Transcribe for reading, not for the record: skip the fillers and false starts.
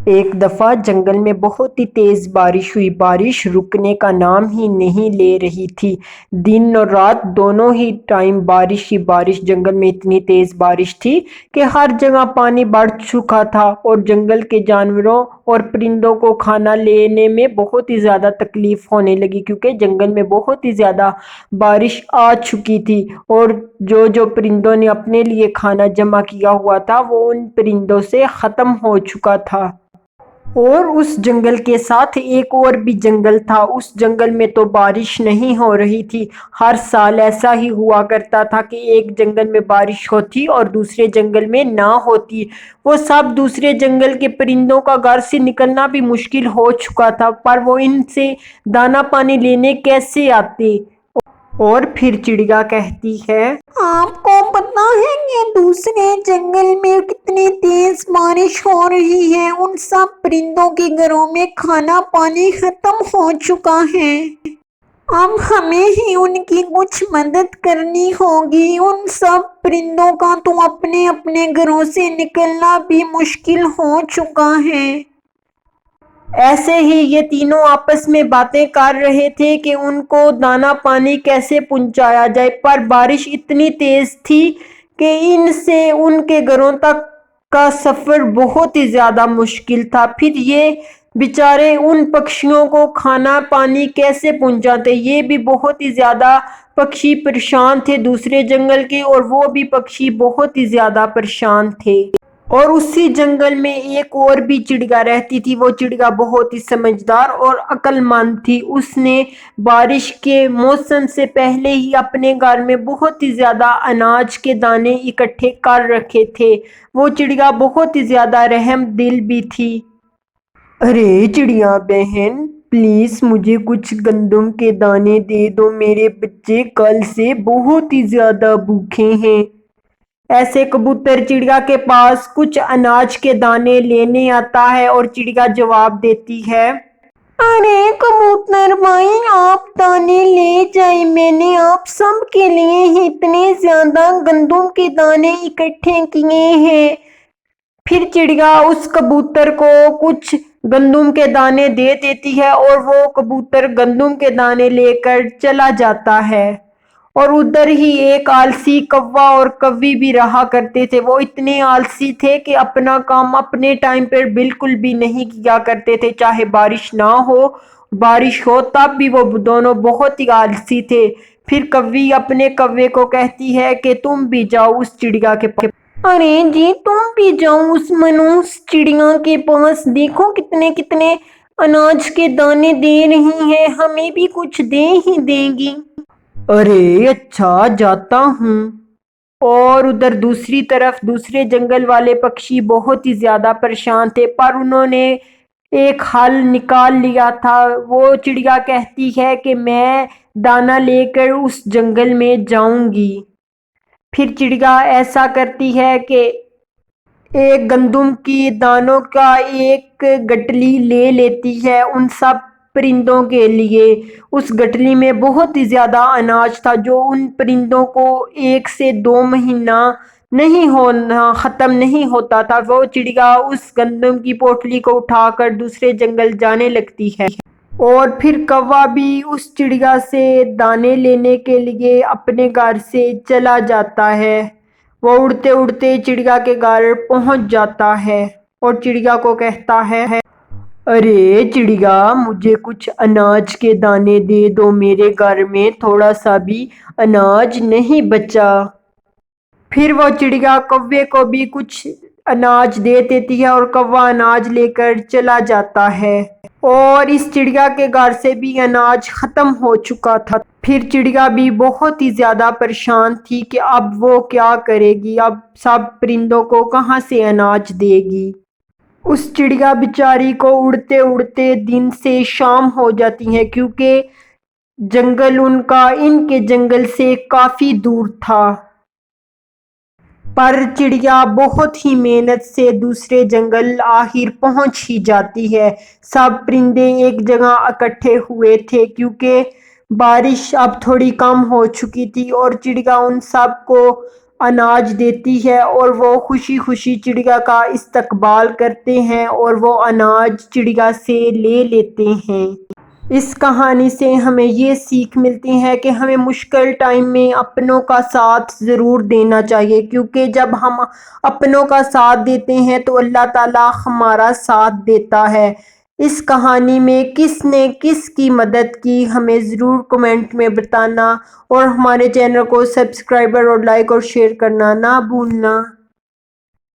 ایک دفعہ جنگل میں بہت ہی تیز بارش ہوئی۔ بارش رکنے کا نام ہی نہیں لے رہی تھی۔ دن اور رات دونوں ہی ٹائم بارش ہی بارش۔ جنگل میں اتنی تیز بارش تھی کہ ہر جگہ پانی بڑھ چکا تھا اور جنگل کے جانوروں اور پرندوں کو کھانا لینے میں بہت ہی زیادہ تکلیف ہونے لگی، کیونکہ جنگل میں بہت ہی زیادہ بارش آ چکی تھی اور جو پرندوں نے اپنے لیے کھانا جمع کیا ہوا تھا وہ ان پرندوں سے ختم ہو چکا تھا۔ اور اس جنگل کے ساتھ ایک اور بھی جنگل تھا۔ اس جنگل میں تو بارش نہیں ہو رہی تھی۔ ہر سال ایسا ہی ہوا کرتا تھا کہ ایک جنگل میں بارش ہوتی اور دوسرے جنگل میں نہ ہوتی۔ وہ سب دوسرے جنگل کے پرندوں کا گھر سے نکلنا بھی مشکل ہو چکا تھا، پر وہ ان سے دانا پانی لینے کیسے آتے؟ اور پھر چڑیا کہتی ہے، آپ کو پتا ہے کہ دوسرے جنگل میں کتنی تیز بارش ہو رہی ہے؟ ان سب پرندوں کے گھروں میں کھانا پانی ختم ہو چکا ہے۔ اب ہمیں ہی ان کی کچھ مدد کرنی ہوگی۔ ان سب پرندوں کا تو اپنے اپنے گھروں سے نکلنا بھی مشکل ہو چکا ہے۔ ایسے ہی یہ تینوں آپس میں باتیں کر رہے تھے کہ ان کو دانا پانی کیسے پہنچایا جائے، پر بارش اتنی تیز تھی کہ ان سے ان کے گھروں تک کا سفر بہت ہی زیادہ مشکل تھا۔ پھر یہ بیچارے ان پکشیوں کو کھانا پانی کیسے پہنچاتے؟ یہ بھی بہت ہی زیادہ پکشی پریشان تھے دوسرے جنگل کے، اور وہ بھی پکشی بہت ہی زیادہ پریشان تھے۔ اور اسی جنگل میں ایک اور بھی چڑیا رہتی تھی۔ وہ چڑیا بہت ہی سمجھدار اور عقل مند تھی۔ اس نے بارش کے موسم سے پہلے ہی اپنے گھر میں بہت ہی زیادہ اناج کے دانے اکٹھے کر رکھے تھے۔ وہ چڑیا بہت ہی زیادہ رحم دل بھی تھی۔ ارے چڑیا بہن، پلیز مجھے کچھ گندم کے دانے دے دو، میرے بچے کل سے بہت ہی زیادہ بھوکے ہیں۔ ایسے کبوتر چڑیا کے پاس کچھ اناج کے دانے لینے آتا ہے اور چڑیا جواب دیتی ہے، ارے کبوتر بھائی، آپ دانے لے جائیں، میں نے آپ سب کے لیے اتنے زیادہ گندم کے دانے اکٹھے کیے ہیں۔ پھر چڑیا اس کبوتر کو کچھ گندم کے دانے دے دیتی ہے اور وہ کبوتر گندم کے دانے لے کر چلا جاتا ہے۔ اور ادھر ہی ایک آلسی کوا اور کوی بھی رہا کرتے تھے۔ وہ اتنے آلسی تھے کہ اپنا کام اپنے ٹائم پر بالکل بھی نہیں کیا کرتے تھے، چاہے بارش نہ ہو بارش ہو تب بھی وہ دونوں بہت ہی آلسی تھے۔ پھر کوی اپنے کوے کو کہتی ہے کہ تم بھی جاؤ اس چڑیا کے پاس۔ ارے جی، تم بھی جاؤ اس منوس چڑیا کے پاس، دیکھو کتنے کتنے اناج کے دانے دے رہی ہیں، ہمیں بھی کچھ دے ہی دے گی۔ ارے اچھا، جاتا ہوں۔ اور ادھر دوسری طرف دوسرے جنگل والے پکشی بہت ہی زیادہ پریشان تھے، پر انہوں نے ایک حل نکال لیا تھا۔ وہ چڑیا کہتی ہے کہ میں دانا لے کر اس جنگل میں جاؤں گی۔ پھر چڑیا ایسا کرتی ہے کہ ایک گندم کی دانوں کا ایک گٹلی لے لیتی ہے ان سب پرندوں کے لیے۔ اس گٹلی میں بہت ہی زیادہ اناج تھا جو ان پرندوں کو 1 سے 2 مہینہ نہیں ہونا ختم نہیں ہوتا تھا۔ وہ چڑیا اس گندم کی پوٹلی کو اٹھا کر دوسرے جنگل جانے لگتی ہے، اور پھر کوا بھی اس چڑیا سے دانے لینے کے لیے اپنے گھر سے چلا جاتا ہے۔ وہ اڑتے اڑتے چڑیا کے گھر پہنچ جاتا ہے اور چڑیا کو کہتا ہے، ارے چڑیا، مجھے کچھ اناج کے دانے دے دو، میرے گھر میں تھوڑا سا بھی اناج نہیں بچا۔ پھر وہ چڑیا کوے کو بھی کچھ اناج دے دیتی ہے اور کوا اناج لے کر چلا جاتا ہے، اور اس چڑیا کے گھر سے بھی اناج ختم ہو چکا تھا۔ پھر چڑیا بھی بہت ہی زیادہ پریشان تھی کہ اب وہ کیا کرے گی، اب سب پرندوں کو کہاں سے اناج دے گی۔ اس چڑیا بیچاری کو اڑتے اڑتے دن سے شام ہو جاتی ہے، کیونکہ جنگل ان کا ان کے جنگل سے کافی دور تھا۔ پر چڑیا بہت ہی محنت سے دوسرے جنگل آخر پہنچ ہی جاتی ہے۔ سب پرندے ایک جگہ اکٹھے ہوئے تھے کیونکہ بارش اب تھوڑی کم ہو چکی تھی، اور چڑیا ان سب کو اناج دیتی ہے اور وہ خوشی خوشی چڑیا کا استقبال کرتے ہیں اور وہ اناج چڑیا سے لے لیتے ہیں۔ اس کہانی سے ہمیں یہ سیکھ ملتی ہے کہ ہمیں مشکل ٹائم میں اپنوں کا ساتھ ضرور دینا چاہیے، کیونکہ جب ہم اپنوں کا ساتھ دیتے ہیں تو اللہ تعالیٰ ہمارا ساتھ دیتا ہے۔ اس کہانی میں کس نے کس کی مدد کی ہمیں ضرور کمنٹ میں بتانا، اور ہمارے چینل کو سبسکرائب اور لائک اور شیئر کرنا نہ بھولنا۔